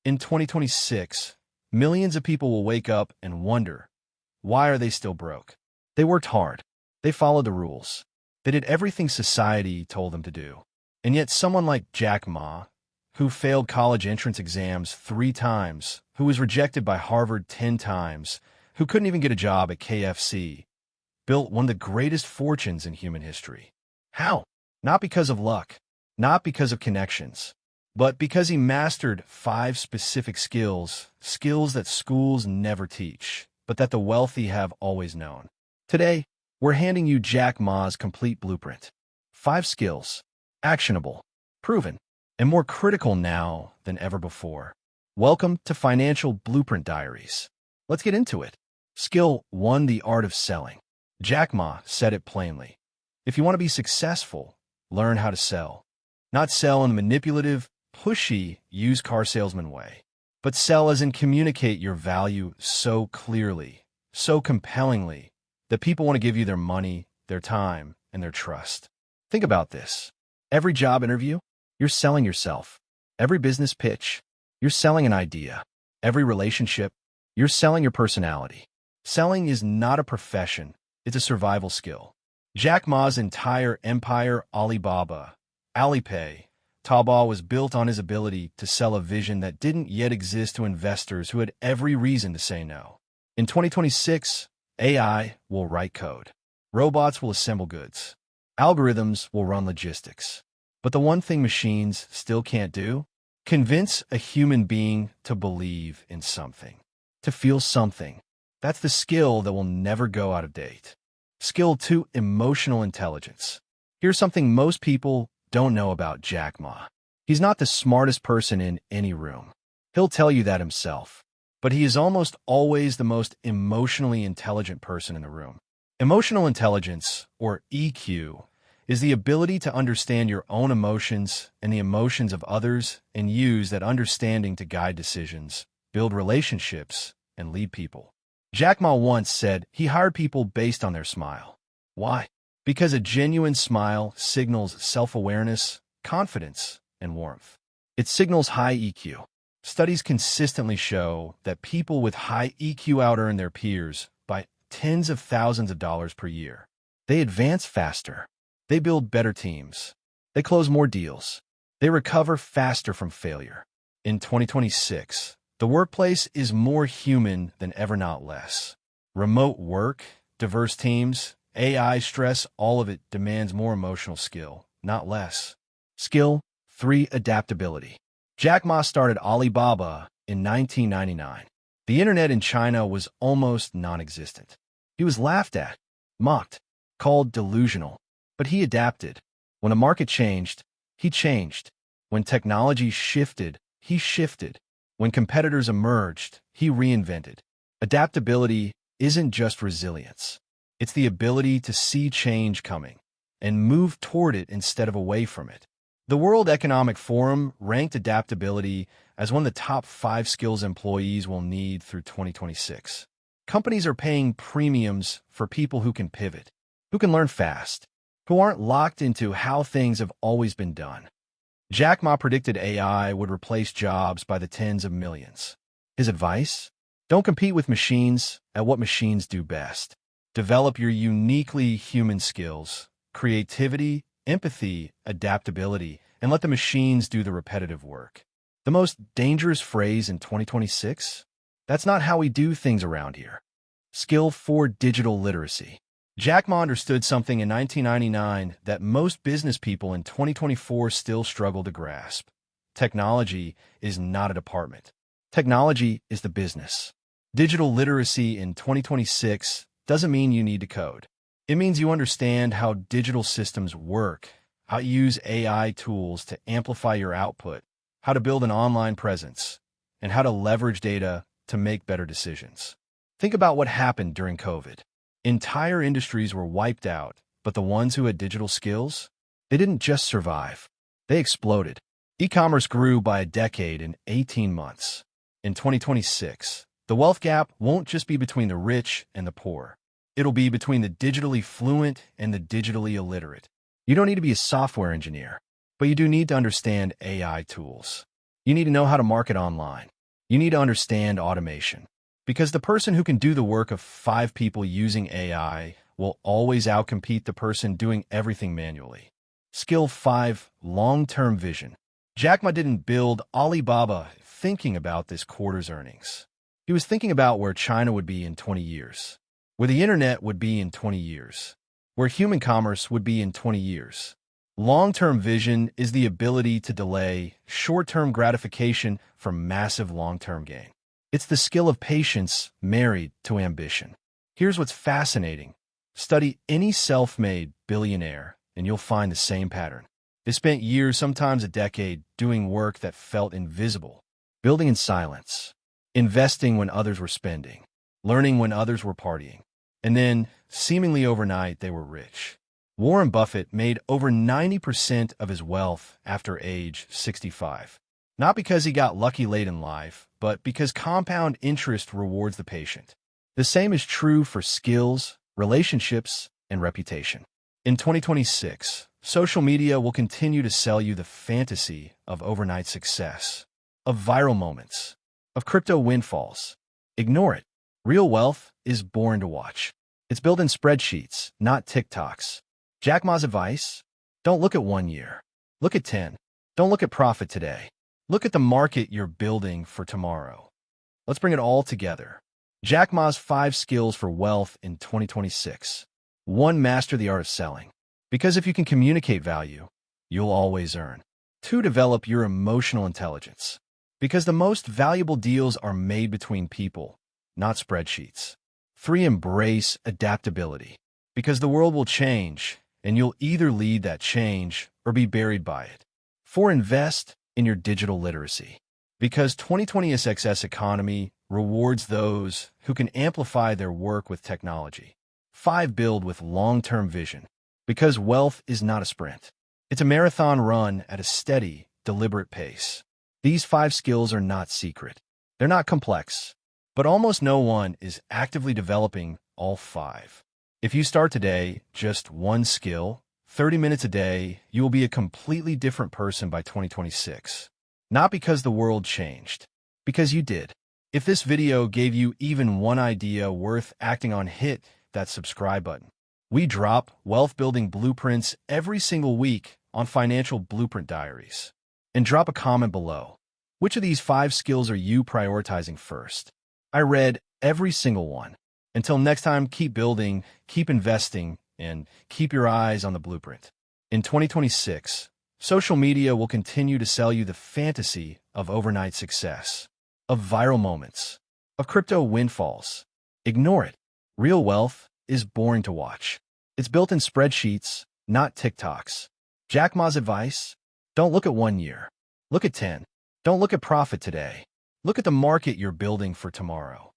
In 2026, millions of people will wake up and wonder, why are they still broke? They worked hard. They followed the rules. They did everything society told them to do. And yet someone like Jack Ma, who failed college entrance exams 3 times, who was rejected by Harvard 10 times, who couldn't even get a job at KFC, built one of the greatest fortunes in human history. How? Not because of luck, not because of connections, but because he mastered 5 specific skills that schools never teach, but that the wealthy have always known. Today, we're handing you Jack Ma's complete blueprint. 5 skills, actionable, proven, and more critical now than ever before. Welcome to Financial Blueprint Diaries. Let's get into it. Skill 1, the art of selling. Jack Ma said it plainly. If you want to be successful, learn how to sell. Not sell in the manipulative, pushy, used car salesman way, but sell as in communicate your value so clearly, so compellingly, that people want to give you their money, their time, and their trust. Think about this. Every job interview, you're selling yourself. Every business pitch, you're selling an idea. Every relationship, you're selling your personality. Selling is not a profession, it's a survival skill. Jack Ma's entire empire, Alibaba, Alipay, Taobao, was built on his ability to sell a vision that didn't yet exist to investors who had every reason to say no. In 2026, AI will write code. Robots will assemble goods. Algorithms will run logistics. But the one thing machines still can't do? Convince a human being to believe in something, to feel something. That's the skill that will never go out of date. Skill 2, emotional intelligence. Here's something most people don't know about Jack Ma. He's not the smartest person in any room. He'll tell you that himself. But he is almost always the most emotionally intelligent person in the room. Emotional intelligence, or EQ, is the ability to understand your own emotions and the emotions of others and use that understanding to guide decisions, build relationships, and lead people. Jack Ma once said he hired people based on their smile. Why? Because a genuine smile signals self-awareness, confidence, and warmth. It signals high EQ. Studies consistently show that people with high EQ out-earn their peers by tens of thousands of dollars per year. They advance faster. They build better teams. They close more deals. They recover faster from failure. In 2026, the workplace is more human than ever, not less. Remote work, diverse teams, AI stress, all of it demands more emotional skill, not less. Skill 3, adaptability. Jack Ma started Alibaba in 1999. The internet in China was almost non-existent. He was laughed at, mocked, called delusional. But he adapted. When the market changed, he changed. When technology shifted, he shifted. When competitors emerged, he reinvented. Adaptability isn't just resilience. It's the ability to see change coming and move toward it instead of away from it. The World Economic Forum ranked adaptability as one of the top 5 skills employees will need through 2026. Companies are paying premiums for people who can pivot, who can learn fast, who aren't locked into how things have always been done. Jack Ma predicted AI would replace jobs by the tens of millions. His advice? Don't compete with machines at what machines do best. Develop your uniquely human skills, creativity, empathy, adaptability, and let the machines do the repetitive work. The most dangerous phrase in 2026? That's not how we do things around here. Skill 4, digital literacy. Jack Ma understood something in 1999 that most business people in 2024 still struggle to grasp. Technology is not a department. Technology is the business. Digital literacy in 2026 doesn't mean you need to code. It means you understand how digital systems work, how to use AI tools to amplify your output, how to build an online presence, and how to leverage data to make better decisions. Think about what happened during COVID. Entire industries were wiped out, but the ones who had digital skills, they didn't just survive. They exploded. E-commerce grew by a decade in 18 months. In 2026, the wealth gap won't just be between the rich and the poor. It'll be between the digitally fluent and the digitally illiterate. You don't need to be a software engineer, but you do need to understand AI tools. You need to know how to market online, You need to understand automation. Because the person who can do the work of 5 people using AI will always outcompete the person doing everything manually. Skill 5, long-term vision. Jack Ma didn't build Alibaba thinking about this quarter's earnings. He was thinking about where China would be in 20 years, where the internet would be in 20 years, where human commerce would be in 20 years. Long-term vision is the ability to delay short-term gratification for massive long-term gain. It's the skill of patience married to ambition. Here's what's fascinating. Study any self-made billionaire, and you'll find the same pattern. They spent years, sometimes a decade, doing work that felt invisible, building in silence, investing when others were spending, learning when others were partying, and then, seemingly overnight, they were rich. Warren Buffett made over 90% of his wealth after age 65. Not because he got lucky late in life, but because compound interest rewards the patient. The same is true for skills, relationships, and reputation. In 2026, social media will continue to sell you the fantasy of overnight success, of viral moments, of crypto windfalls. Ignore it. Real wealth is boring to watch. It's built in spreadsheets, not TikToks. Jack Ma's advice? Don't look at 1 year. Look at 10. Don't look at profit today. Look at the market you're building for tomorrow. Let's bring it all together. Jack Ma's 5 skills for wealth in 2026. 1. Master the art of selling. Because if you can communicate value, you'll always earn. 2. Develop your emotional intelligence. Because the most valuable deals are made between people, not spreadsheets. 3. Embrace adaptability. Because the world will change, and you'll either lead that change or be buried by it. 4. Invest in your digital literacy. Because 2020's success economy rewards those who can amplify their work with technology. 5. Build with long-term vision. Because wealth is not a sprint. It's a marathon run at a steady, deliberate pace. These 5 skills are not secret. They're not complex. But almost no one is actively developing all 5. If you start today, just 1 skill, 30 minutes a day, you will be a completely different person by 2026. Not because the world changed, because you did. If this video gave you even one idea worth acting on, hit that subscribe button. We drop wealth-building blueprints every single week on Financial Blueprint Diaries. And drop a comment below. Which of these 5 skills are you prioritizing first? I read every single one. Until next time, keep building, keep investing, and keep your eyes on the blueprint. In 2026, social media will continue to sell you the fantasy of overnight success, of viral moments, of crypto windfalls. Ignore it. Real wealth is boring to watch. It's built in spreadsheets, not TikToks. Jack Ma's advice? Don't look at 1 year. Look at 10. Don't look at profit today. Look at the market you're building for tomorrow.